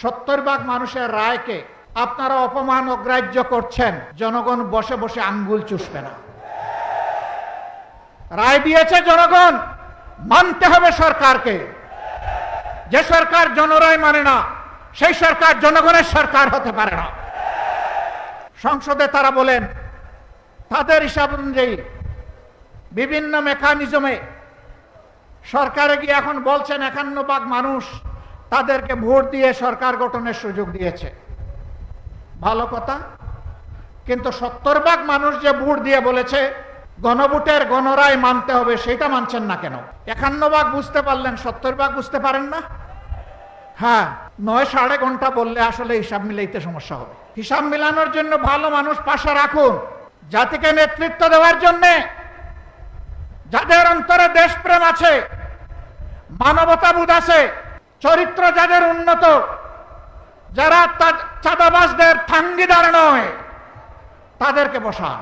70 ভাগ মানুষের রায়কে আপনারা অপমান অগ্রাহ্য করছেন, জনগণ বসে বসে আঙ্গুল চুষবে না। রায় দিয়েছে জনগণ, মানতে হবে সরকারকে। যে সরকার জনরায় মানে না, সেই সরকার জনগণের সরকার হতে পারে না। সংসদে তারা বলেন তাদের হিসাব অনুযায়ী বিভিন্ন মেকানিজমে সরকারে গিয়ে এখন বলছেন 51 ভাগ মানুষ তাদেরকে ভোট দিয়ে সরকার গঠনের সুযোগ দিয়েছে। ভালো কথা, কিন্তু 70 ভাগ মানুষ যে ভোট দিয়ে বলেছে গণভোটের গণরায় মানতে হবে, সেটা মানছেন না কেন? 51 ভাগ বুঝতে পারলেন, 70 ভাগ বুঝতে পারেন না? হ্যাঁ, 9.5 ঘন্টা বললে আসলে হিসাব মিলাইতে সমস্যা হবে। হিসাব মিলানোর জন্য ভালো মানুষ পাশে রাখুন, জাতিকে নেতৃত্ব দেওয়ার জন্য, যাদের অন্তরে দেশপ্রেম আছে, মানবতাবোধ আছে, চরিত্র যাদের উন্নত, যারা চাঁদাবাজদের ঠাঙ্গিদার নয়, তাদেরকে বসান।